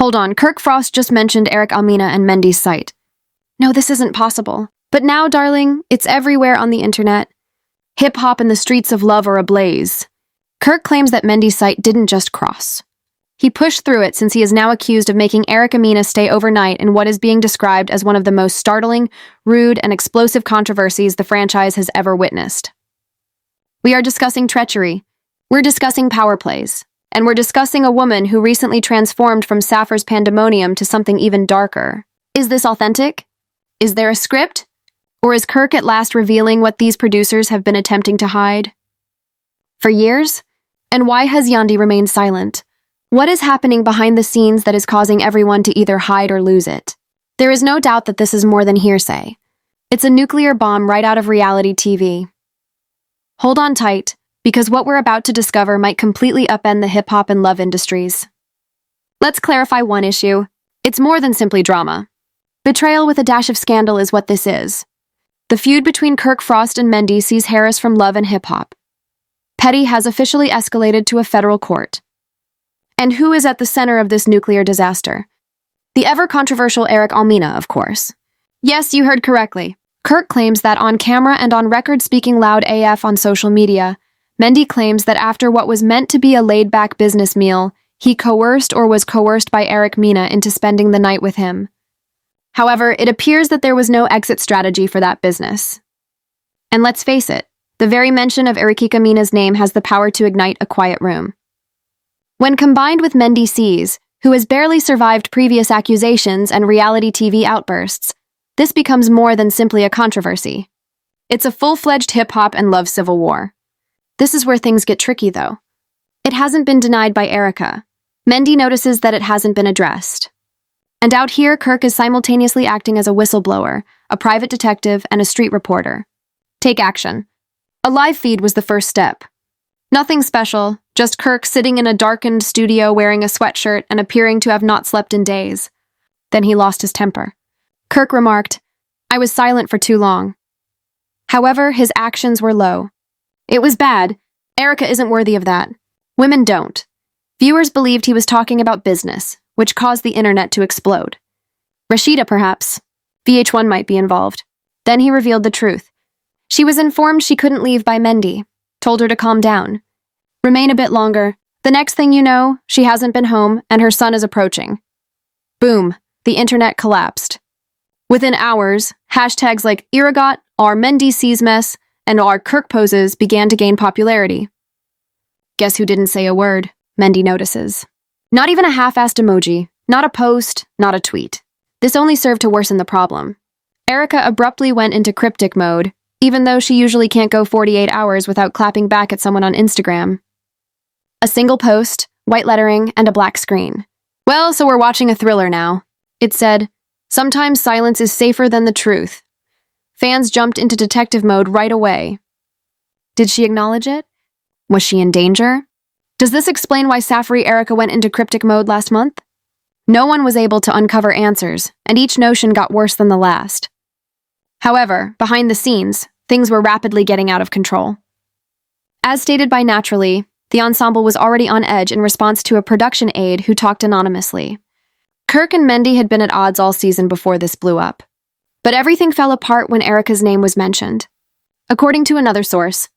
Hold on, Kirk Frost just mentioned Eric Almina and Mendeecees' site. No, this isn't possible. But now, darling, it's everywhere on the internet. Hip-hop and the streets of love are ablaze. Kirk claims that Mendeecees' site didn't just cross. He pushed through it since he is now accused of making Eric Almina stay overnight in what is being described as one of the most startling, rude, and explosive controversies the franchise has ever witnessed. We are discussing treachery. We're discussing power plays. And we're discussing a woman who recently transformed from Sapphire's pandemonium to something even darker. Is this authentic? Is there a script? Or is Kirk at last revealing what these producers have been attempting to hide? For years? And why has Yandi remained silent? What is happening behind the scenes that is causing everyone to either hide or lose it? There is no doubt that this is more than hearsay. It's a nuclear bomb right out of reality TV. Hold on tight, because what we're about to discover might completely upend the hip-hop and love industries. Let's clarify one issue. It's more than simply drama. Betrayal with a dash of scandal is what this is. The feud between Kirk Frost and Mendeecees sees Harris from Love and Hip-Hop. Petty has officially escalated to a federal court. And who is at the center of this nuclear disaster? The ever-controversial Eric Almina, of course. Yes, you heard correctly. Kirk claims that on camera and on record speaking loud AF on social media, Mendy claims that after what was meant to be a laid-back business meal, he coerced or was coerced by Eric Mena into spending the night with him. However, it appears that there was no exit strategy for that business. And let's face it, the very mention of Erikika Mena's name has the power to ignite a quiet room. When combined with Mendeecees, who has barely survived previous accusations and reality TV outbursts, this becomes more than simply a controversy. It's a full-fledged hip-hop and love civil war. This is where things get tricky, though. It hasn't been denied by Erica. Mendy notices that it hasn't been addressed. And out here, Kirk is simultaneously acting as a whistleblower, a private detective, and a street reporter. Take action. A live feed was the first step. Nothing special, just Kirk sitting in a darkened studio wearing a sweatshirt and appearing to have not slept in days. Then he lost his temper. Kirk remarked, "I was silent for too long." However, his actions were low. It was bad. Erica isn't worthy of that. Women don't. Viewers believed he was talking about business, which caused the internet to explode. Rashida, perhaps. VH1 might be involved. Then he revealed the truth. She was informed she couldn't leave by Mendy, told her to calm down. Remain a bit longer. The next thing you know, she hasn't been home and her son is approaching. Boom, the internet collapsed. Within hours, hashtags like Iragot, our Mendeecees mess, and our Kirk poses began to gain popularity. Guess who didn't say a word? Mendy notices. Not even a half-assed emoji, not a post, not a tweet. This only served to worsen the problem. Erica abruptly went into cryptic mode, even though she usually can't go 48 hours without clapping back at someone on Instagram. A single post, white lettering, and a black screen. Well, so we're watching a thriller now. It said, "Sometimes silence is safer than the truth." Fans jumped into detective mode right away. Did she acknowledge it? Was she in danger? Does this explain why Sapphire's Erica went into cryptic mode last month? No one was able to uncover answers, and each notion got worse than the last. However, behind the scenes, things were rapidly getting out of control. As stated by Naturally, the ensemble was already on edge in response to a production aide who talked anonymously. Kirk and Mendy had been at odds all season before this blew up. But everything fell apart when Erica's name was mentioned. According to another source,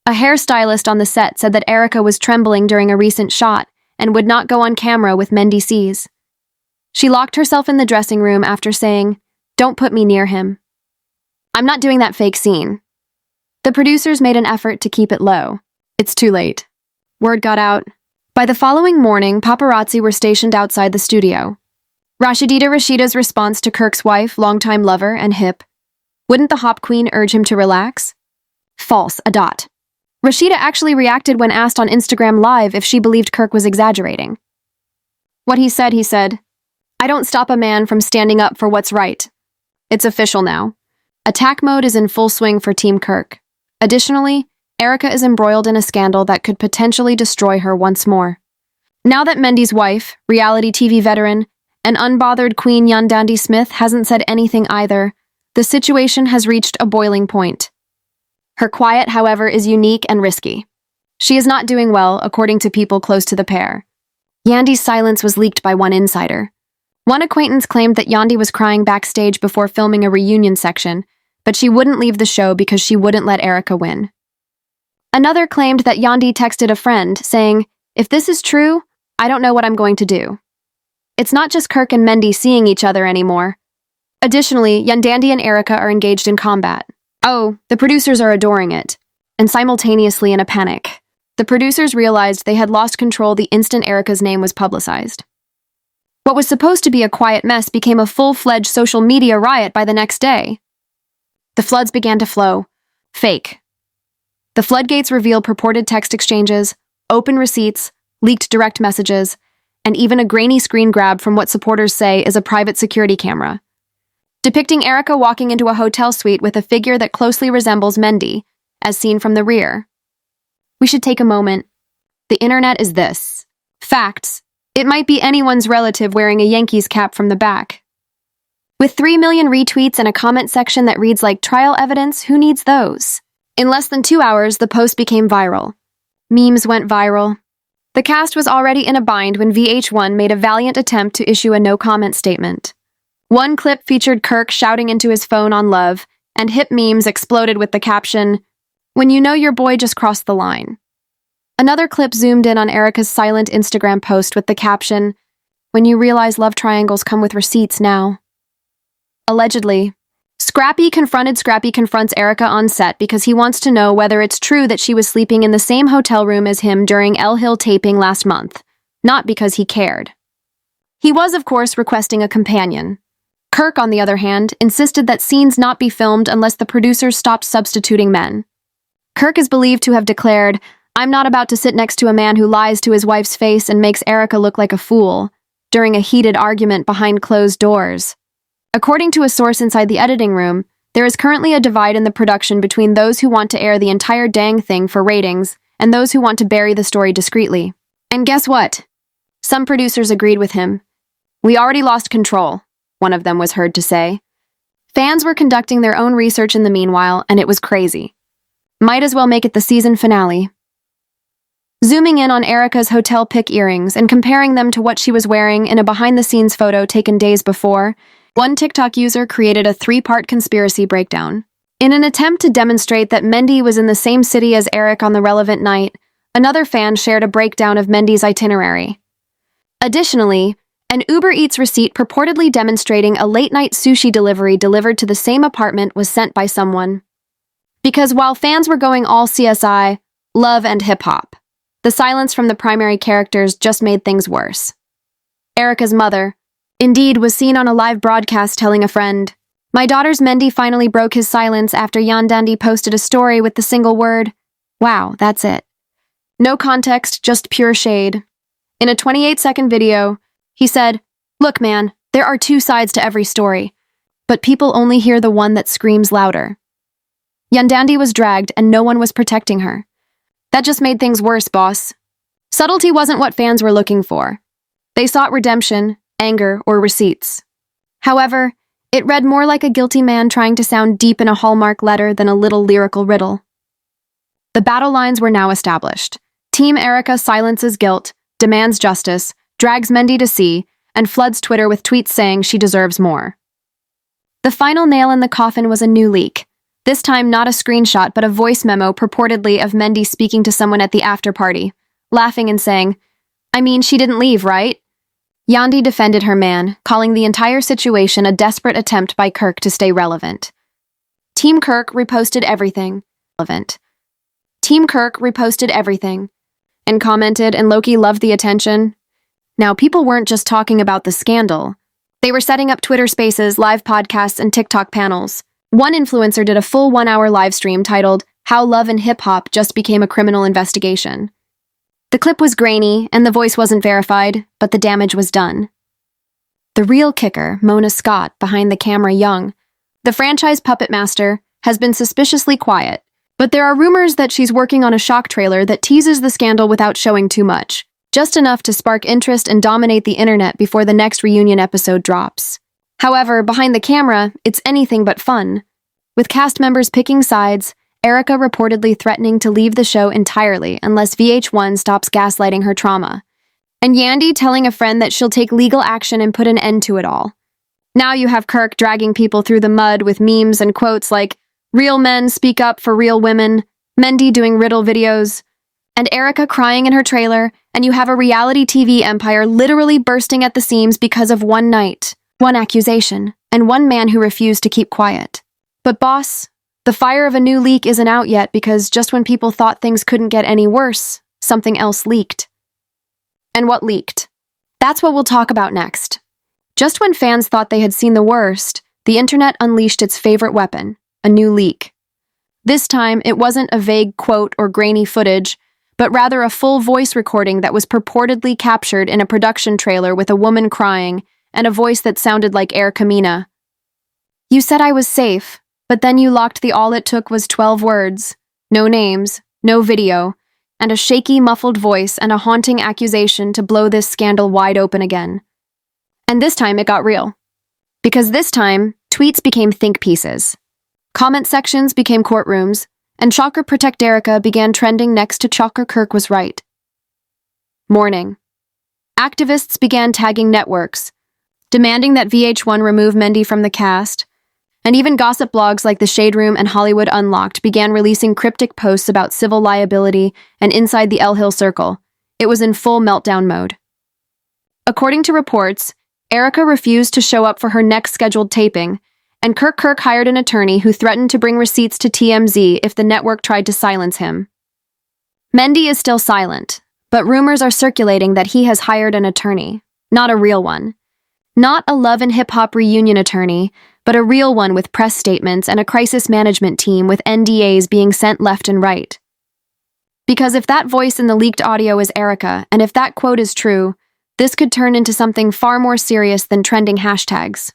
a hairstylist on the set said that Erica was trembling during a recent shot and would not go on camera with Mendeecees. She locked herself in the dressing room after saying, "Don't put me near him. I'm not doing that fake scene." The producers made an effort to keep it low. It's too late. Word got out. By the following morning, paparazzi were stationed outside the studio. Rashida's response to Kirk's wife, longtime lover, and hip. Wouldn't the Hop Queen urge him to relax? False, a dot. Rashida actually reacted when asked on Instagram Live if she believed Kirk was exaggerating. What he said, "I don't stop a man from standing up for what's right." It's official now. Attack mode is in full swing for Team Kirk. Additionally, Erica is embroiled in a scandal that could potentially destroy her once more. Now that Mendy's wife, reality TV veteran, and unbothered Queen Yandandi Smith hasn't said anything either, the situation has reached a boiling point. Her quiet, however, is unique and risky. She is not doing well, according to people close to the pair. Yandi's silence was leaked by one insider. One acquaintance claimed that Yandi was crying backstage before filming a reunion section, but she wouldn't leave the show because she wouldn't let Erica win. Another claimed that Yandi texted a friend, saying, "If this is true, I don't know what I'm going to do." It's not just Kirk and Mendy seeing each other anymore. Additionally, Yandandi and Erica are engaged in combat. Oh, the producers are adoring it. And simultaneously in a panic. The producers realized they had lost control the instant Erica's name was publicized. What was supposed to be a quiet mess became a full-fledged social media riot by the next day. The floods began to flow. Fake. The floodgates reveal purported text exchanges, open receipts, leaked direct messages, and even a grainy screen grab from what supporters say is a private security camera, depicting Erica walking into a hotel suite with a figure that closely resembles Mendy, as seen from the rear. We should take a moment. The internet is this. Facts. It might be anyone's relative wearing a Yankees cap from the back. With 3 million retweets and a comment section that reads like trial evidence, who needs those? In less than 2 hours, the post became viral. Memes went viral. The cast was already in a bind when VH1 made a valiant attempt to issue a no-comment statement. One clip featured Kirk shouting into his phone on Love, and hip memes exploded with the caption, "When you know your boy just crossed the line." Another clip zoomed in on Erica's silent Instagram post with the caption, "When you realize love triangles come with receipts now." Allegedly, Scrappy confronts Erica on set because he wants to know whether it's true that she was sleeping in the same hotel room as him during El Hill taping last month, not because he cared. He was, of course, requesting a companion. Kirk, on the other hand, insisted that scenes not be filmed unless the producers stopped substituting men. Kirk is believed to have declared, "I'm not about to sit next to a man who lies to his wife's face and makes Erica look like a fool," during a heated argument behind closed doors. According to a source inside the editing room, there is currently a divide in the production between those who want to air the entire dang thing for ratings and those who want to bury the story discreetly. And guess what? Some producers agreed with him. "We already lost control," one of them was heard to say. Fans were conducting their own research in the meanwhile, and it was crazy. Might as well make it the season finale. Zooming in on Erica's hotel pick earrings and comparing them to what she was wearing in a behind-the-scenes photo taken days before, one TikTok user created a 3-part conspiracy breakdown. In an attempt to demonstrate that Mendy was in the same city as Eric on the relevant night, another fan shared a breakdown of Mendy's itinerary. Additionally, an Uber Eats receipt purportedly demonstrating a late-night sushi delivery delivered to the same apartment was sent by someone. Because while fans were going all CSI, love and hip-hop, the silence from the primary characters just made things worse. Erica's mother, Indeed, was seen on a live broadcast telling a friend, "My daughter's Mendy finally broke his silence after Yandandi posted a story with the single word, 'Wow, that's it.' No context, just pure shade. In a 28-second video, he said, 'Look, man, there are 2 sides to every story, but people only hear the one that screams louder.' Yandandi was dragged and no one was protecting her. That just made things worse, boss. Subtlety wasn't what fans were looking for. They sought redemption, anger, or receipts. However, it read more like a guilty man trying to sound deep in a Hallmark letter than a little lyrical riddle. The battle lines were now established. Team Erica silences guilt, demands justice, drags Mendy to sea, and floods Twitter with tweets saying she deserves more. The final nail in the coffin was a new leak. This time not a screenshot but a voice memo purportedly of Mendy speaking to someone at the after party, laughing and saying, "I mean, she didn't leave, right?" Yandi defended her man, calling the entire situation a desperate attempt by Kirk to stay relevant. Team Kirk reposted everything. Team Kirk reposted everything. And commented, and Loki loved the attention. Now, people weren't just talking about the scandal. They were setting up Twitter Spaces, live podcasts, and TikTok panels. One influencer did a full 1-hour live stream titled, "How Love and Hip Hop Just Became a Criminal Investigation." The clip was grainy, and the voice wasn't verified, but the damage was done. The real kicker, Mona Scott, behind the camera Young, the franchise puppet master, has been suspiciously quiet, but there are rumors that she's working on a shock trailer that teases the scandal without showing too much, just enough to spark interest and dominate the internet before the next reunion episode drops. However, behind the camera, it's anything but fun. With cast members picking sides, Erica reportedly threatening to leave the show entirely unless VH1 stops gaslighting her trauma. and Yandy telling a friend that she'll take legal action and put an end to it all. Now you have Kirk dragging people through the mud with memes and quotes like, "Real men speak up for real women," Mendy doing riddle videos, and Erica crying in her trailer, and you have a reality TV empire literally bursting at the seams because of one night, one accusation, and one man who refused to keep quiet. But boss, the fire of a new leak isn't out yet because just when people thought things couldn't get any worse, something else leaked. And what leaked? That's what we'll talk about next. Just when fans thought they had seen the worst, the internet unleashed its favorite weapon, a new leak. This time, it wasn't a vague quote or grainy footage, but rather a full voice recording that was purportedly captured in a production trailer with a woman crying and a voice that sounded like Mena. "You said I was safe, but then you locked the all it took was 12 words, no names, no video, and a shaky, muffled voice and a haunting accusation to blow this scandal wide open again." And this time it got real. Because this time, tweets became think pieces. Comment sections became courtrooms, and Chalker Protect Erica began trending next to Chalker Kirk was right. Morning. Activists began tagging networks, demanding that VH1 remove Mendy from the cast, and even gossip blogs like The Shade Room and Hollywood Unlocked began releasing cryptic posts about civil liability and inside the El Hill Circle. It was in full meltdown mode. According to reports, Erica refused to show up for her next scheduled taping, and Kirk hired an attorney who threatened to bring receipts to TMZ if the network tried to silence him. Mendy is still silent, but rumors are circulating that he has hired an attorney, not a real one. Not a Love and Hip Hop reunion attorney, but a real one with press statements and a crisis management team with NDAs being sent left and right. Because if that voice in the leaked audio is Erica, and if that quote is true, this could turn into something far more serious than trending hashtags.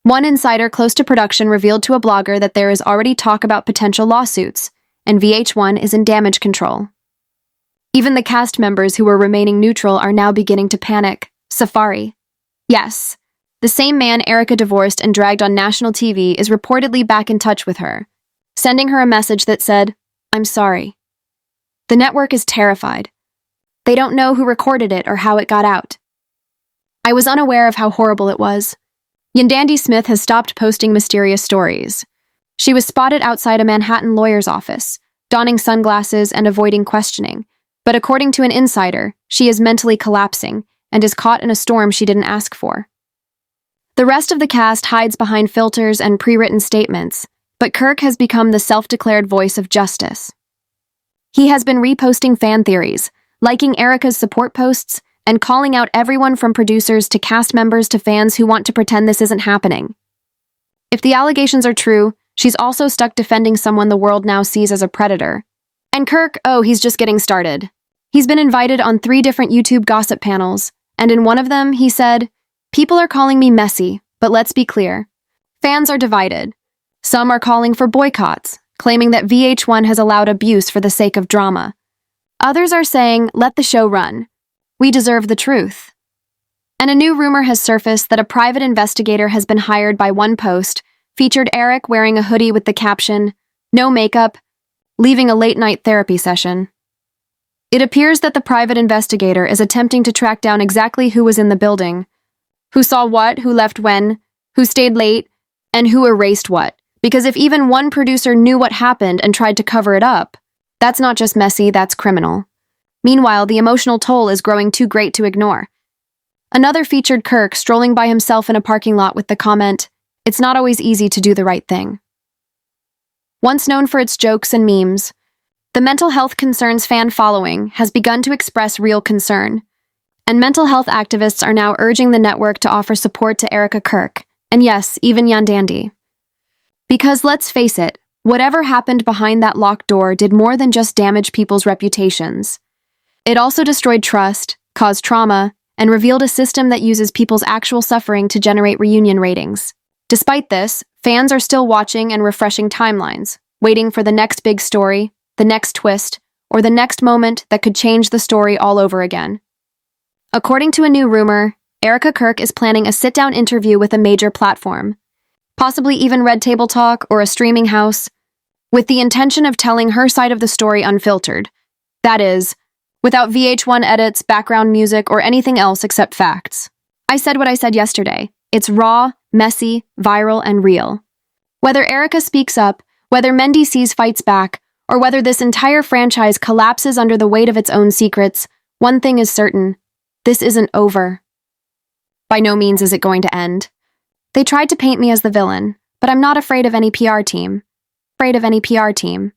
One insider close to production revealed to a blogger that there is already talk about potential lawsuits, and VH1 is in damage control. Even the cast members who were remaining neutral are now beginning to panic. Safari. Yes, the same man Erica divorced and dragged on national TV is reportedly back in touch with her, sending her a message that said, "I'm sorry." The network is terrified. They don't know who recorded it or how it got out. I was unaware of how horrible it was. Yandandi Smith has stopped posting mysterious stories. She was spotted outside a Manhattan lawyer's office, donning sunglasses and avoiding questioning, but according to an insider, she is mentally collapsing and is caught in a storm she didn't ask for. The rest of the cast hides behind filters and pre-written statements, but Kirk has become the self-declared voice of justice. He has been reposting fan theories, liking Erica's support posts, and calling out everyone from producers to cast members to fans who want to pretend this isn't happening. If the allegations are true, she's also stuck defending someone the world now sees as a predator. And Kirk, he's just getting started. He's been invited on 3 different YouTube gossip panels, and in one of them, he said, "People are calling me messy, but let's be clear. Fans are divided. Some are calling for boycotts, claiming that VH1 has allowed abuse for the sake of drama. Others are saying, let the show run. We deserve the truth." And a new rumor has surfaced that a private investigator has been hired by one post, featured Eric wearing a hoodie with the caption, "No makeup, leaving a late-night therapy session." It appears that the private investigator is attempting to track down exactly who was in the building, who saw what, who left when, who stayed late, and who erased what. Because if even one producer knew what happened and tried to cover it up, that's not just messy, that's criminal. Meanwhile, the emotional toll is growing too great to ignore. Another featured Kirk strolling by himself in a parking lot with the comment, "It's not always easy to do the right thing." Once known for its jokes and memes, the mental health concerns fan following has begun to express real concern, and mental health activists are now urging the network to offer support to Erica Kirk, and yes, even Yandandi. Because let's face it, whatever happened behind that locked door did more than just damage people's reputations. It also destroyed trust, caused trauma, and revealed a system that uses people's actual suffering to generate reunion ratings. Despite this, fans are still watching and refreshing timelines, waiting for the next big story, the next twist, or the next moment that could change the story all over again. According to a new rumor, Erica Kirk is planning a sit-down interview with a major platform, possibly even Red Table Talk or a streaming house, with the intention of telling her side of the story unfiltered. That is, without VH1 edits, background music, or anything else except facts. I said what I said yesterday. It's raw, messy, viral, and real. Whether Erica speaks up, whether Mendeecees fights back, or whether this entire franchise collapses under the weight of its own secrets, one thing is certain. This isn't over. By no means is it going to end. They tried to paint me as the villain, but I'm not afraid of any PR team.